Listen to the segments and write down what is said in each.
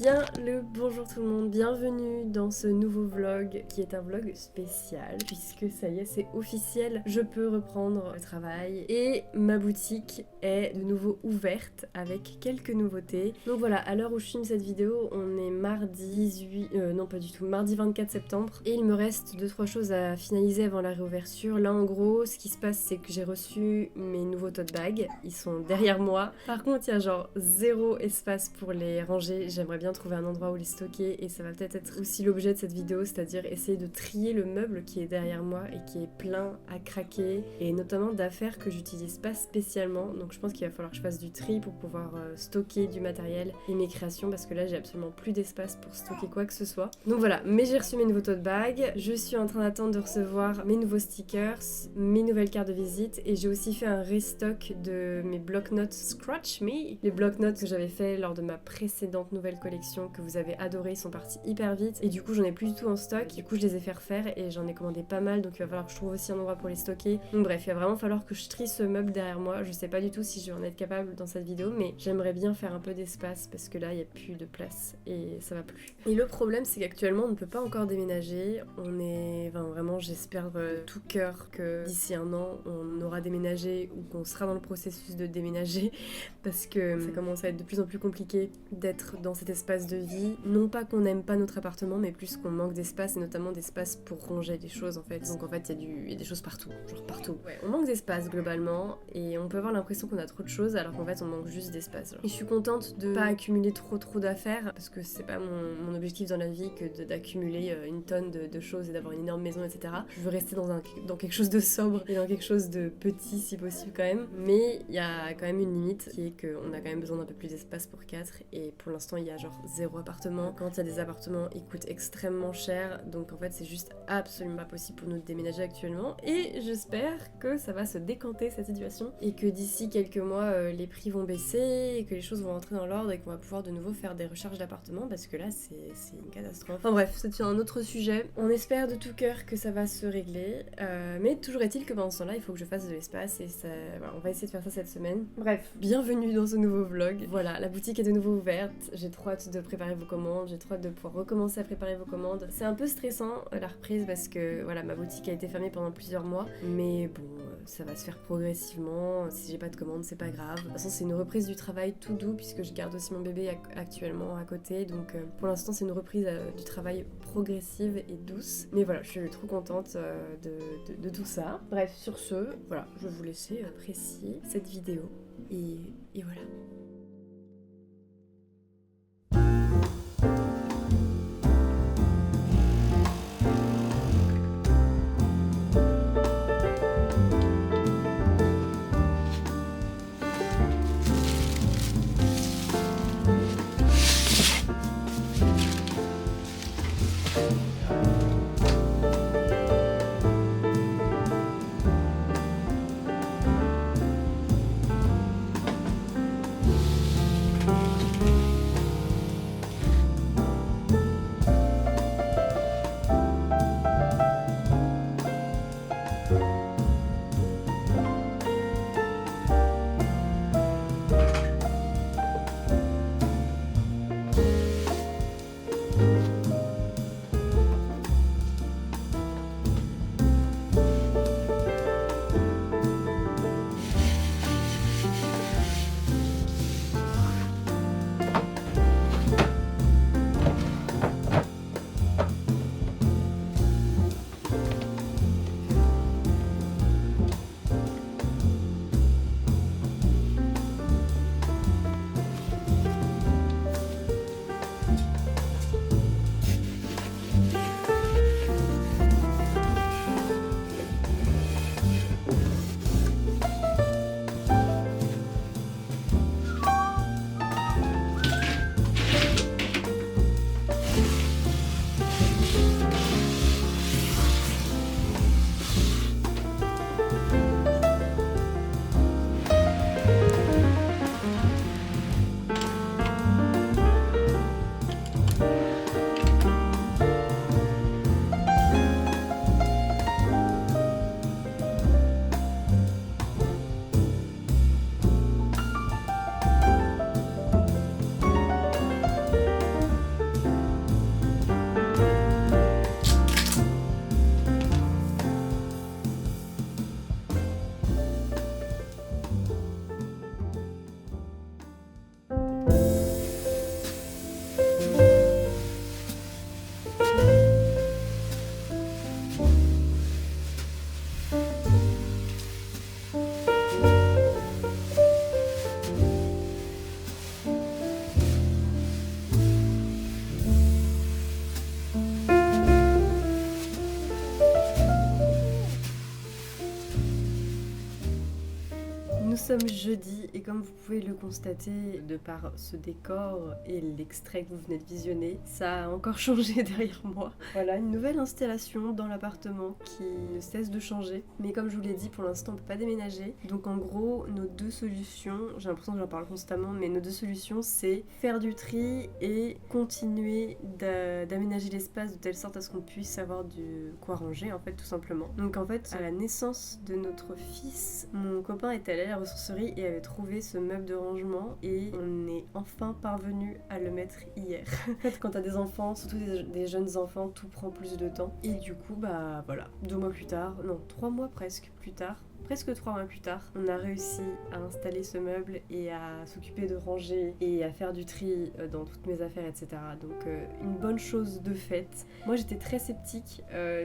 Bien le bonjour tout le monde, bienvenue dans ce nouveau vlog qui est un vlog spécial puisque ça y est c'est officiel, je peux reprendre le travail et ma boutique est de nouveau ouverte avec quelques nouveautés. Donc voilà, à l'heure où je filme cette vidéo on est mardi 24 septembre et il me reste 2-3 choses à finaliser avant la réouverture. Là en gros ce qui se passe c'est que j'ai reçu mes nouveaux tote bags, ils sont derrière moi. Par contre il y a genre zéro espace pour les ranger, j'aimerais bien trouver un endroit où les stocker et ça va peut-être être aussi l'objet de cette vidéo, c'est-à-dire essayer de trier le meuble qui est derrière moi et qui est plein à craquer et notamment d'affaires que j'utilise pas spécialement, donc je pense qu'il va falloir que je fasse du tri pour pouvoir stocker du matériel et mes créations parce que là j'ai absolument plus d'espace pour stocker quoi que ce soit. Donc voilà, mais j'ai reçu mes nouveaux tote bags, je suis en train d'attendre de recevoir mes nouveaux stickers, mes nouvelles cartes de visite et j'ai aussi fait un restock de mes bloc-notes Scratch Me, les bloc-notes que j'avais fait lors de ma précédente nouvelle collection que vous avez adoré, ils sont partis hyper vite et du coup j'en ai plus du tout en stock, du coup je les ai fait refaire et j'en ai commandé pas mal, donc il va falloir que je trouve aussi un endroit pour les stocker. Donc bref, il va vraiment falloir que je trie ce meuble derrière moi, je sais pas du tout si je vais en être capable dans cette vidéo, mais j'aimerais bien faire un peu d'espace parce que là il y a plus de place et ça va plus. Et le problème c'est qu'actuellement on ne peut pas encore déménager, on est, enfin vraiment j'espère de tout cœur que d'ici un an on aura déménagé ou qu'on sera dans le processus de déménager parce que ça commence à être de plus en plus compliqué d'être dans cet espace de vie. Non pas qu'on n'aime pas notre appartement, mais plus qu'on manque d'espace et notamment d'espace pour ranger des choses en fait. Donc en fait il y a des choses partout, genre partout. Ouais, on manque d'espace globalement et on peut avoir l'impression qu'on a trop de choses alors qu'en fait on manque juste d'espace. Et je suis contente de pas accumuler trop d'affaires parce que c'est pas mon objectif dans la vie que d'accumuler une tonne de choses et d'avoir une énorme maison, etc. Je veux rester dans quelque chose de sobre et dans quelque chose de petit si possible quand même. Mais il y a quand même une limite qui est qu'on a quand même besoin d'un peu plus d'espace pour 4 et pour l'instant il y a genre 0 appartement. Quand il y a des appartements ils coûtent extrêmement cher, donc en fait c'est juste absolument pas possible pour nous de déménager actuellement et j'espère que ça va se décanter cette situation et que d'ici quelques mois les prix vont baisser et que les choses vont rentrer dans l'ordre et qu'on va pouvoir de nouveau faire des recherches d'appartements parce que là c'est une catastrophe. Enfin bref, c'est un autre sujet. On espère de tout cœur que ça va se régler, mais toujours est-il que pendant ce temps-là il faut que je fasse de l'espace et ça, voilà, on va essayer de faire ça cette semaine. Bref, bienvenue dans ce nouveau vlog. Voilà, la boutique est de nouveau ouverte, j'ai trop hâte de préparer vos commandes, j'ai trop hâte de pouvoir recommencer à préparer vos commandes. C'est un peu stressant la reprise parce que voilà, ma boutique a été fermée pendant plusieurs mois, mais bon, ça va se faire progressivement. Si j'ai pas de commandes, c'est pas grave. De toute façon, c'est une reprise du travail tout doux puisque je garde aussi mon bébé actuellement à côté, donc pour l'instant, c'est une reprise du travail progressive et douce. Mais voilà, je suis trop contente de tout ça. Bref, sur ce, voilà, je vais vous laisser apprécier cette vidéo et voilà. sommes jeudi et comme vous pouvez le constater de par ce décor et l'extrait que vous venez de visionner, ça a encore changé derrière moi. Voilà, une nouvelle installation dans l'appartement qui ne cesse de changer. Mais comme je vous l'ai dit, pour l'instant on peut pas déménager. Donc en gros, nos deux solutions, j'ai l'impression que j'en parle constamment, mais nos deux solutions c'est faire du tri et continuer d'aménager l'espace de telle sorte à ce qu'on puisse avoir de quoi ranger en fait tout simplement. Donc en fait, à la naissance de notre fils, mon copain est allé à la ressourcerie et avait trouvé ce meuble de rangement et on est enfin parvenu à le mettre hier. En fait, quand t'as des enfants, surtout des jeunes enfants, tout prend plus de temps. Et du coup, bah voilà, 2 mois plus tard, non, 3 mois presque plus tard, presque 3 mois plus tard, on a réussi à installer ce meuble et à s'occuper de ranger et à faire du tri dans toutes mes affaires, etc. Donc une bonne chose de faite. Moi j'étais très sceptique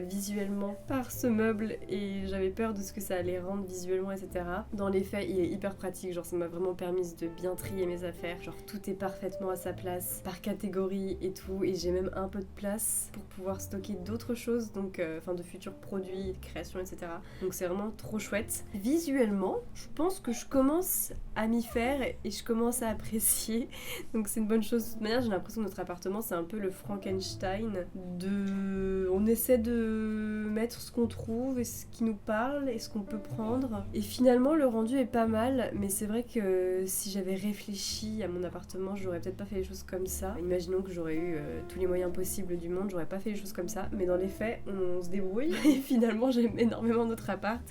visuellement par ce meuble et j'avais peur de ce que ça allait rendre visuellement, etc. Dans les faits, il est hyper pratique, genre ça m'a vraiment permis de bien trier mes affaires. Genre tout est parfaitement à sa place, par catégorie et tout, et j'ai même un peu de place pour pouvoir stocker d'autres choses, donc enfin de futurs produits, de création, etc. Donc c'est vraiment trop chouette. Visuellement, je pense que je commence à m'y faire et je commence à apprécier. Donc c'est une bonne chose. De toute manière, j'ai l'impression que notre appartement, c'est un peu le Frankenstein de... On essaie de mettre ce qu'on trouve et ce qui nous parle et ce qu'on peut prendre. Et finalement, le rendu est pas mal, mais c'est vrai que si j'avais réfléchi à mon appartement, j'aurais peut-être pas fait les choses comme ça. Imaginons que j'aurais eu tous les moyens possibles du monde, j'aurais pas fait les choses comme ça. Mais dans les faits, on se débrouille et finalement, j'aime énormément notre appart.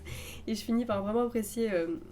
Et je finis par vraiment apprécier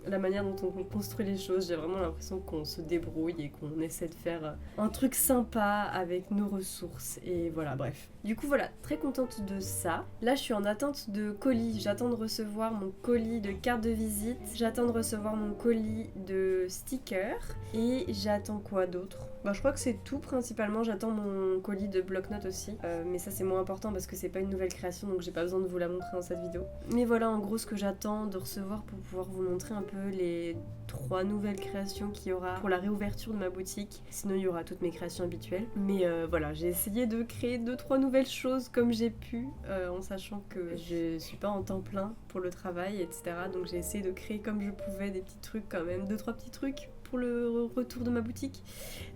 la manière dont on construit les choses. J'ai vraiment l'impression qu'on se débrouille et qu'on essaie de faire un truc sympa avec nos ressources. Et voilà, bref. Du coup, voilà, très contente de ça. Là, je suis en attente de colis. J'attends de recevoir mon colis de carte de visite. J'attends de recevoir mon colis de stickers. Et j'attends quoi d'autre ? Bah, je crois que c'est tout principalement. J'attends mon colis de bloc-notes aussi. Mais ça, c'est moins important parce que c'est pas une nouvelle création, donc j'ai pas besoin de vous la montrer dans cette vidéo. Mais voilà, en gros, ce que j'attends de recevoir pour pouvoir vous montrer un peu les 3 nouvelles créations qu'il y aura pour la réouverture de ma boutique. Sinon, il y aura toutes mes créations habituelles. Mais voilà, j'ai essayé de créer 2-3 nouvelles choses comme j'ai pu, en sachant que je suis pas en temps plein pour le travail, etc. Donc j'ai essayé de créer comme je pouvais des petits trucs quand même, 2-3 petits trucs pour le retour de ma boutique.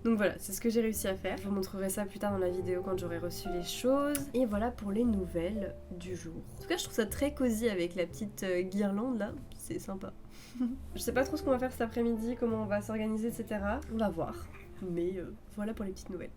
Donc voilà, c'est ce que j'ai réussi à faire. Je vous montrerai ça plus tard dans la vidéo quand j'aurai reçu les choses. Et voilà pour les nouvelles du jour. En tout cas, je trouve ça très cosy avec la petite guirlande là. C'est sympa. Je sais pas trop ce qu'on va faire cet après-midi, comment on va s'organiser, etc. On va voir. Mais voilà pour les petites nouvelles.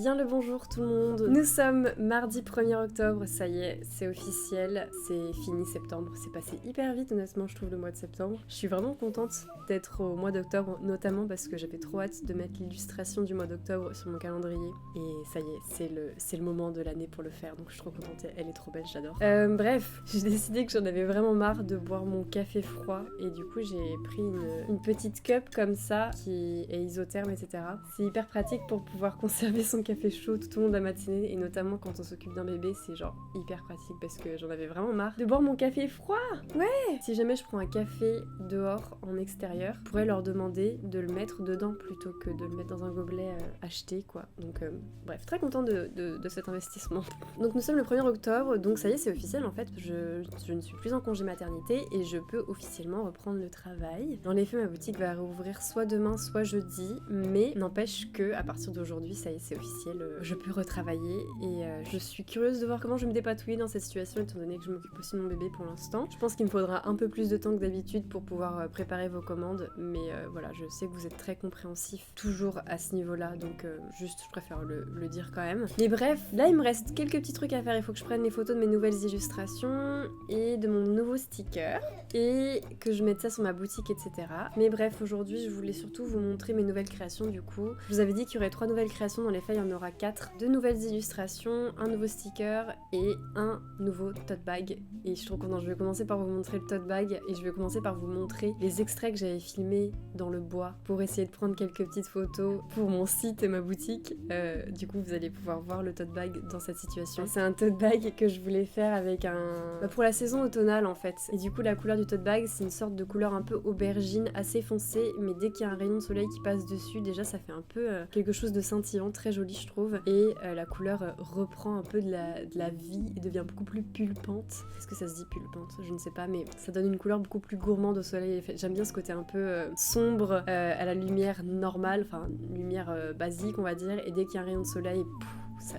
Bien le bonjour tout le monde. Nous sommes mardi 1er octobre, ça y est, c'est officiel, c'est fini septembre. C'est passé hyper vite honnêtement, je trouve, le mois de septembre. Je suis vraiment contente d'être au mois d'octobre, notamment parce que j'avais trop hâte de mettre l'illustration du mois d'octobre sur mon calendrier. Et ça y est, c'est le moment de l'année pour le faire, donc je suis trop contente, elle est trop belle, j'adore. Bref, j'ai décidé que j'en avais vraiment marre de boire mon café froid et du coup j'ai pris une petite cup comme ça qui est isotherme, etc. C'est hyper pratique pour pouvoir conserver son café chaud tout au long de la matinée et notamment quand on s'occupe d'un bébé, c'est genre hyper pratique parce que j'en avais vraiment marre de boire mon café froid. Ouais. Si jamais je prends un café dehors en extérieur, je pourrais leur demander de le mettre dedans plutôt que de le mettre dans un gobelet acheté quoi. Donc bref, très content de cet investissement. Donc nous sommes le 1er octobre, donc ça y est, c'est officiel en fait, je ne suis plus en congé maternité et je peux officiellement reprendre le travail. Dans les faits, ma boutique va rouvrir soit demain soit jeudi, mais n'empêche que à partir d'aujourd'hui, ça y est, c'est officiel, je peux retravailler et je suis curieuse de voir comment je vais me dépatouiller dans cette situation étant donné que je m'occupe aussi de mon bébé pour l'instant. Je pense qu'il me faudra un peu plus de temps que d'habitude pour pouvoir préparer vos commandes, mais voilà, je sais que vous êtes très compréhensifs toujours à ce niveau-là, donc juste je préfère le dire quand même. Mais bref, là il me reste quelques petits trucs à faire, il faut que je prenne les photos de mes nouvelles illustrations et de mon nouveau sticker et que je mette ça sur ma boutique, etc. Mais bref, aujourd'hui je voulais surtout vous montrer mes nouvelles créations du coup. Je vous avais dit qu'il y aurait 3 nouvelles créations, dans les faits il y en aura 4. 2 nouvelles illustrations, un nouveau sticker et un nouveau tote bag. Et je suis trop contente, je vais commencer par vous montrer le tote bag et je vais commencer par vous montrer les extraits que j'avais filmés dans le bois pour essayer de prendre quelques petites photos pour mon site et ma boutique. Du coup vous allez pouvoir voir le tote bag dans cette situation. C'est un tote bag que je voulais faire avec pour la saison automnale en fait. Et du coup la couleur du tote bag c'est une sorte de couleur un peu aubergine assez foncée, mais dès qu'il y a un rayon de soleil qui passe dessus, déjà ça fait un peu quelque chose de scintillant, très joli je trouve. Et la couleur reprend un peu de la vie et devient beaucoup plus pulpante. Est-ce que ça se dit pulpante? Je ne sais pas, mais ça donne une couleur beaucoup plus gourmande au soleil. J'aime bien ce côté un peu sombre à la lumière normale, enfin lumière basique on va dire, et dès qu'il y a un rayon de soleil,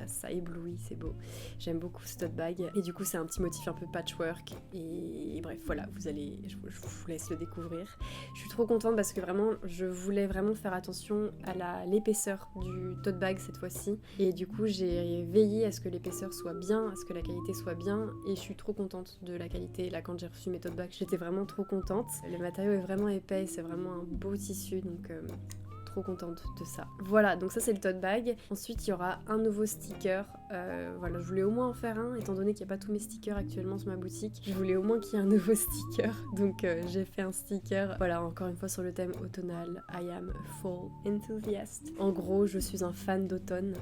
ça éblouit, c'est beau. J'aime beaucoup ce tote bag et du coup c'est un petit motif un peu patchwork et bref voilà, je vous laisse le découvrir. Je suis trop contente parce que vraiment je voulais vraiment faire attention à l'épaisseur du tote bag cette fois-ci et du coup j'ai veillé à ce que l'épaisseur soit bien, à ce que la qualité soit bien et je suis trop contente de la qualité. Là quand j'ai reçu mes tote bags j'étais vraiment trop contente. Le matériau est vraiment épais, c'est vraiment un beau tissu donc contente de ça. Voilà, donc ça c'est le tote bag. Ensuite il y aura un nouveau sticker. Voilà, je voulais au moins en faire un étant donné qu'il n'y a pas tous mes stickers actuellement sur ma boutique. Je voulais au moins qu'il y ait un nouveau sticker. Donc j'ai fait un sticker. Voilà, encore une fois sur le thème automnal. I am a fall enthusiast. En gros, je suis un fan d'automne.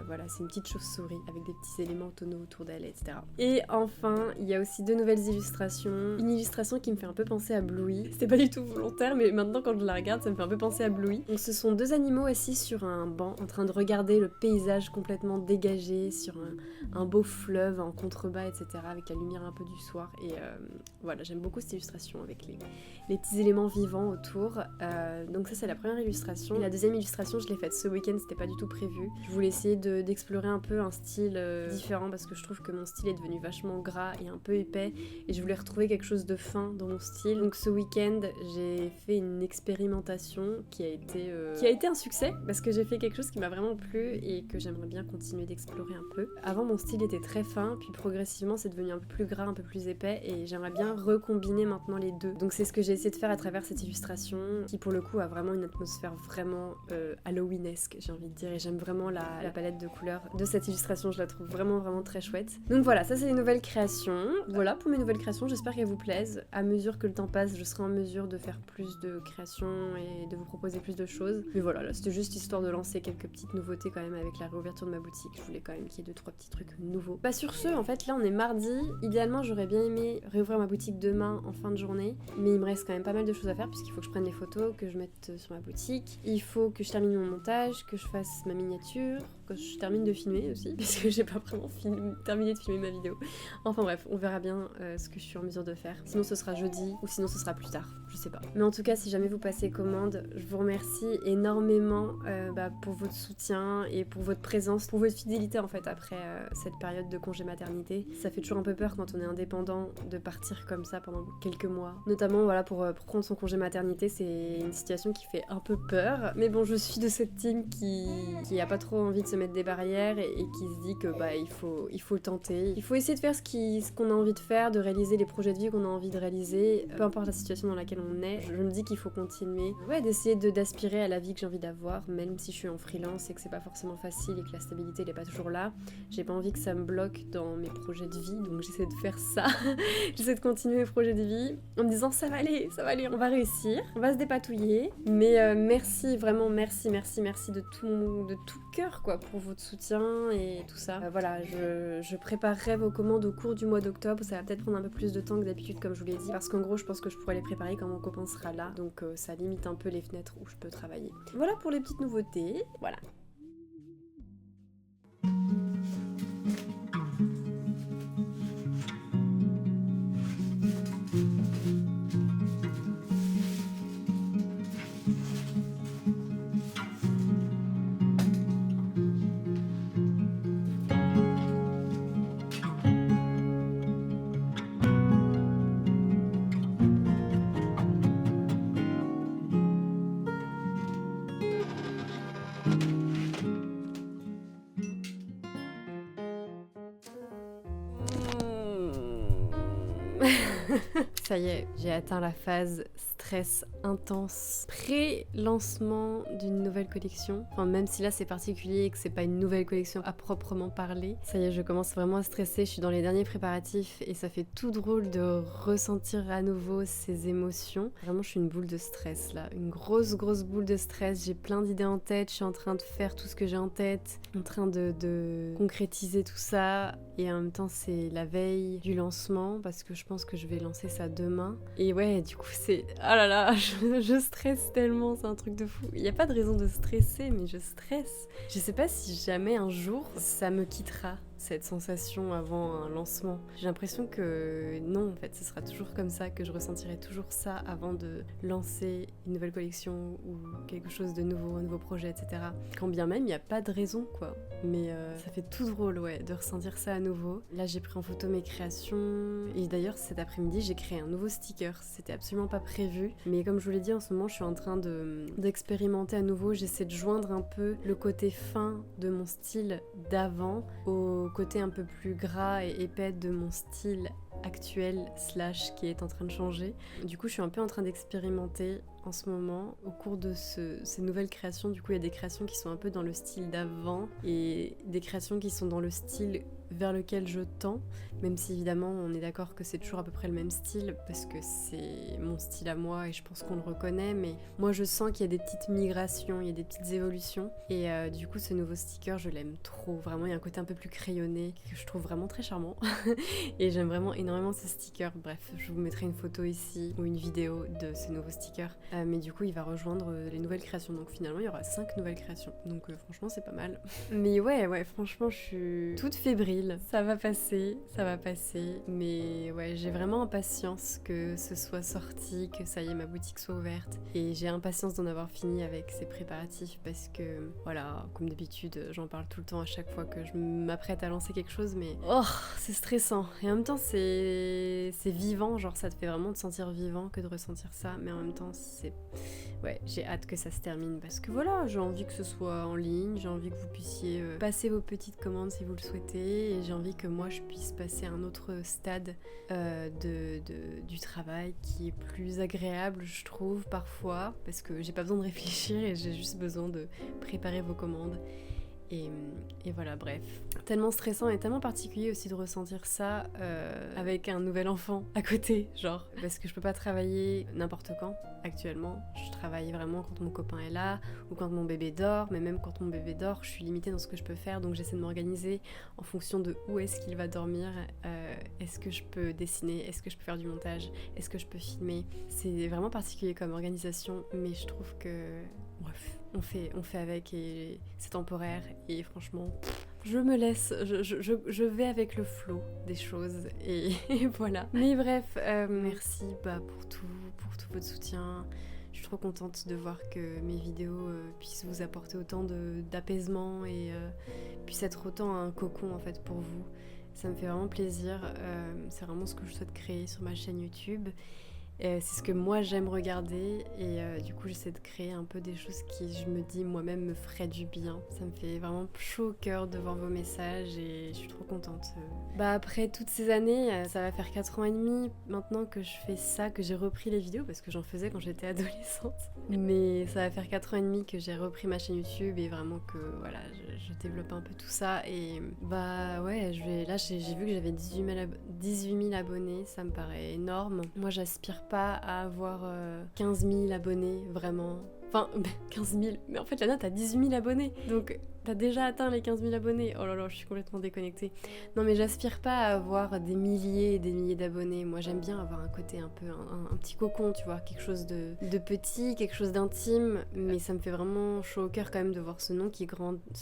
Voilà, c'est une petite chauve-souris avec des petits éléments tonaux autour d'elle, etc. Et enfin, il y a aussi 2 nouvelles illustrations. Une illustration qui me fait un peu penser à Bluey. C'était pas du tout volontaire, mais maintenant quand je la regarde, ça me fait un peu penser à Bluey. Donc ce sont 2 animaux assis sur un banc en train de regarder le paysage complètement dégagé sur un beau fleuve en contrebas, etc. avec la lumière un peu du soir. Et voilà, j'aime beaucoup cette illustration avec les petits éléments vivants autour. Donc ça c'est la première illustration. Et la deuxième illustration je l'ai faite ce week-end, c'était pas du tout prévu. Je voulais essayer d'explorer un peu un style différent parce que je trouve que mon style est devenu vachement gras et un peu épais et je voulais retrouver quelque chose de fin dans mon style. Donc ce week-end j'ai fait une expérimentation qui a été un succès parce que j'ai fait quelque chose qui m'a vraiment plu et que j'aimerais bien continuer d'explorer un peu. Avant mon style était très fin puis progressivement c'est devenu un peu plus gras, un peu plus épais et j'aimerais bien recombiner maintenant les deux. Donc c'est ce que j'ai essayé de faire à travers cette illustration qui pour le coup a vraiment une atmosphère vraiment Halloweenesque j'ai envie de dire et j'aime vraiment la palette de couleurs de cette illustration, je la trouve vraiment vraiment très chouette. Donc voilà, ça c'est les nouvelles créations. Voilà pour mes nouvelles créations, j'espère qu'elles vous plaisent. À mesure que le temps passe, je serai en mesure de faire plus de créations et de vous proposer plus de choses. Mais voilà, là c'était juste histoire de lancer quelques petites nouveautés quand même avec la réouverture de ma boutique. Je voulais quand même qu'il y ait 2-3 petits trucs nouveaux. Bah sur ce, en fait là on est mardi. Idéalement j'aurais bien aimé réouvrir ma boutique demain en fin de journée. Mais il me reste quand même pas mal de choses à faire puisqu'il faut que je prenne les photos, que je mette sur ma boutique. Il faut que je termine mon montage, que je fasse ma miniature, que je termine de filmer aussi puisque j'ai pas vraiment terminé de filmer ma vidéo. Enfin bref, on verra bien ce que je suis en mesure de faire. Sinon ce sera jeudi ou sinon ce sera plus tard, je sais pas. Mais en tout cas si jamais vous passez commande, je vous remercie énormément pour votre soutien et pour votre présence, pour votre fidélité en fait après cette période de congé maternité. Ça fait toujours un peu peur quand on est indépendant de partir comme ça pendant quelques mois. Notamment voilà pour prendre son congé maternité, c'est une situation qui fait un peu peur. Mais bon, je suis de cette team qui a pas trop envie de se se mettre des barrières et qui se dit que il faut le tenter. Il faut essayer de faire ce qu'on a envie de faire, de réaliser les projets de vie qu'on a envie de réaliser, peu importe la situation dans laquelle on est. Je me dis qu'il faut continuer, d'essayer d'aspirer à la vie que j'ai envie d'avoir, même si je suis en freelance et que c'est pas forcément facile et que la stabilité n'est pas toujours là. J'ai pas envie que ça me bloque dans mes projets de vie, donc j'essaie de faire ça. J'essaie de continuer mes projets de vie en me disant ça va aller, on va réussir, on va se dépatouiller. Mais merci, vraiment merci de tout cœur quoi pour votre soutien et tout ça. Voilà, je préparerai vos commandes au cours du mois d'octobre. Ça va peut-être prendre un peu plus de temps que d'habitude comme je vous l'ai dit, parce qu'en gros je pense que je pourrais les préparer quand mon copain sera là, donc ça limite un peu les fenêtres où je peux travailler. Voilà pour les petites nouveautés, voilà. Ça y est, j'ai atteint la phase stress intense, pré-lancement d'une nouvelle collection. Enfin, même si là c'est particulier et que c'est pas une nouvelle collection à proprement parler. Ça y est, je commence vraiment à stresser, je suis dans les derniers préparatifs et ça fait tout drôle de ressentir à nouveau ces émotions. Vraiment, je suis une boule de stress là, une grosse boule de stress. J'ai plein d'idées en tête, je suis en train de faire tout ce que j'ai en tête, en train de concrétiser tout ça. Et en même temps, c'est la veille du lancement parce que je pense que je vais lancer ça demain. Et ouais, du coup, c'est... Oh là là, je stresse tellement, c'est un truc de fou. Il n'y a pas de raison de stresser, mais je stresse. Je sais pas si jamais un jour, ça me quittera, cette sensation avant un lancement. J'ai l'impression que non, en fait, ce sera toujours comme ça, que je ressentirai toujours ça avant de lancer une nouvelle collection ou quelque chose de nouveau, un nouveau projet, etc. Quand bien même, il n'y a pas de raison, quoi. Mais ça fait tout drôle, ouais, de ressentir ça à nouveau. Là, j'ai pris en photo mes créations. Et d'ailleurs, cet après-midi, j'ai créé un nouveau sticker. C'était absolument pas prévu. Mais comme je vous l'ai dit, en ce moment, je suis en train d'expérimenter à nouveau. J'essaie de joindre un peu le côté fin de mon style d'avant au côté un peu plus gras et épais de mon style actuel / qui est en train de changer. Du coup, je suis un peu en train d'expérimenter en ce moment au cours de ces nouvelles créations. Du coup, il y a des créations qui sont un peu dans le style d'avant et des créations qui sont dans le style vers lequel je tends, même si évidemment on est d'accord que c'est toujours à peu près le même style parce que c'est mon style à moi et je pense qu'on le reconnaît, mais moi je sens qu'il y a des petites migrations, il y a des petites évolutions et du coup ce nouveau sticker je l'aime trop, vraiment il y a un côté un peu plus crayonné que je trouve vraiment très charmant et j'aime vraiment énormément ce sticker. Bref, je vous mettrai une photo ici ou une vidéo de ce nouveau sticker, mais du coup il va rejoindre les nouvelles créations, donc finalement il y aura 5 nouvelles créations, donc franchement c'est pas mal. Mais ouais franchement je suis toute fébrile. Ça va passer, mais ouais, j'ai vraiment impatience que ce soit sorti, que ça y est, ma boutique soit ouverte, et j'ai impatience d'en avoir fini avec ces préparatifs parce que, voilà, comme d'habitude, j'en parle tout le temps à chaque fois que je m'apprête à lancer quelque chose, mais oh, c'est stressant, et en même temps c'est vivant, genre ça te fait vraiment te sentir vivant que de ressentir ça, mais en même temps c'est... Ouais, j'ai hâte que ça se termine parce que voilà, j'ai envie que ce soit en ligne, j'ai envie que vous puissiez passer vos petites commandes si vous le souhaitez, et j'ai envie que moi je puisse passer à un autre stade du travail qui est plus agréable, je trouve, parfois, parce que j'ai pas besoin de réfléchir et j'ai juste besoin de préparer vos commandes. Et voilà, bref. Tellement stressant et tellement particulier aussi de ressentir ça avec un nouvel enfant à côté, genre. Parce que je peux pas travailler n'importe quand, actuellement. Je travaille vraiment quand mon copain est là, ou quand mon bébé dort, mais même quand mon bébé dort, je suis limitée dans ce que je peux faire, donc j'essaie de m'organiser en fonction de où est-ce qu'il va dormir, est-ce que je peux dessiner, est-ce que je peux faire du montage, est-ce que je peux filmer. C'est vraiment particulier comme organisation, mais je trouve que... Bref, on fait avec et c'est temporaire et franchement, je me laisse, je vais avec le flow des choses et voilà. Mais bref, merci pour tout votre soutien. Je suis trop contente de voir que mes vidéos puissent vous apporter autant d'apaisement et puissent être autant un cocon en fait pour vous. Ça me fait vraiment plaisir, c'est vraiment ce que je souhaite créer sur ma chaîne YouTube. C'est ce que moi j'aime regarder et du coup j'essaie de créer un peu des choses qui je me dis moi-même me feraient du bien. Ça me fait vraiment chaud au cœur de voir vos messages et je suis trop contente. Après toutes ces années, ça va faire 4 ans et demi maintenant que je fais ça, que j'ai repris les vidéos parce que j'en faisais quand j'étais adolescente. Mais ça va faire 4 ans et demi que j'ai repris ma chaîne YouTube et vraiment que voilà, je développe un peu tout ça et ouais, là j'ai vu que j'avais 18 000 abonnés, ça me paraît énorme. Moi j'aspire pas à avoir 15 000 abonnés, vraiment. Enfin, 15 000, mais en fait Lana t'as 18 000 abonnés, donc t'as déjà atteint les 15 000 abonnés. Oh là là, je suis complètement déconnectée. Non mais j'aspire pas à avoir des milliers et des milliers d'abonnés. Moi j'aime bien avoir un côté un peu, un petit cocon, tu vois, quelque chose de petit, quelque chose d'intime, mais ça me fait vraiment chaud au cœur quand même de voir ce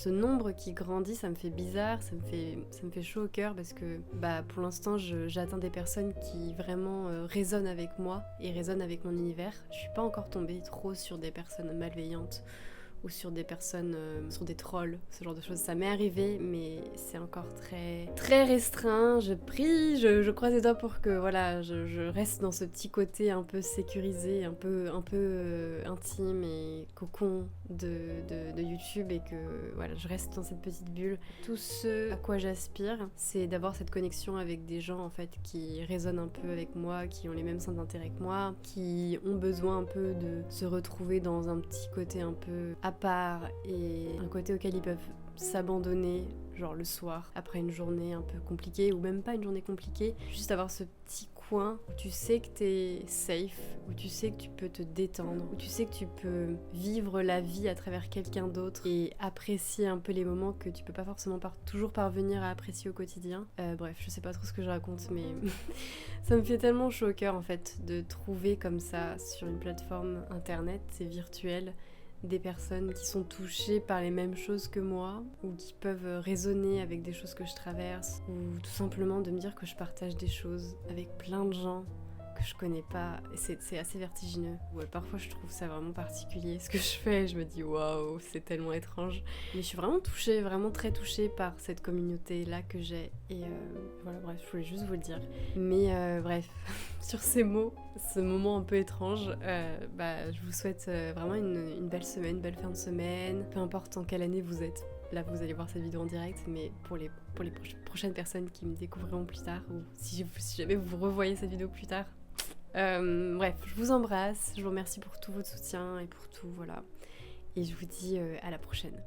nombre qui grandit, ça me fait bizarre, ça me fait chaud au cœur parce que pour l'instant j'atteins des personnes qui vraiment résonnent avec moi et résonnent avec mon univers. Je suis pas encore tombée trop sur des personnes malveillantes ou sur des personnes, sur des trolls, ce genre de choses. Ça m'est arrivé, mais c'est encore très, très restreint. Je prie, je croise les doigts pour que voilà, je reste dans ce petit côté un peu sécurisé, un peu intime et cocon de YouTube et que voilà, je reste dans cette petite bulle. Tout ce à quoi j'aspire, c'est d'avoir cette connexion avec des gens en fait qui résonnent un peu avec moi, qui ont les mêmes centres d'intérêt que moi, qui ont besoin un peu de se retrouver dans un petit côté un peu à part et un côté auquel ils peuvent s'abandonner, genre le soir, après une journée un peu compliquée ou même pas une journée compliquée, juste avoir ce petit coin où tu sais que t'es safe, où tu sais que tu peux te détendre, où tu sais que tu peux vivre la vie à travers quelqu'un d'autre et apprécier un peu les moments que tu peux pas forcément toujours parvenir à apprécier au quotidien. Bref, je sais pas trop ce que je raconte, mais ça me fait tellement chaud au cœur en fait de trouver comme ça sur une plateforme internet, c'est virtuel, des personnes qui sont touchées par les mêmes choses que moi ou qui peuvent résonner avec des choses que je traverse ou tout simplement de me dire que je partage des choses avec plein de gens que je connais pas et c'est assez vertigineux. Ouais, parfois je trouve ça vraiment particulier ce que je fais, je me dis waouh, c'est tellement étrange. Mais je suis vraiment touchée, vraiment très touchée par cette communauté là que j'ai et voilà, bref, je voulais juste vous le dire. Mais bref, sur ces mots, ce moment un peu étrange, je vous souhaite vraiment une belle semaine, belle fin de semaine, peu importe en quelle année vous êtes. Là, vous allez voir cette vidéo en direct, mais pour les prochaines personnes qui me découvriront plus tard, ou si jamais vous revoyez cette vidéo plus tard. Bref, je vous embrasse, je vous remercie pour tout votre soutien et pour tout, voilà. Et je vous dis à la prochaine.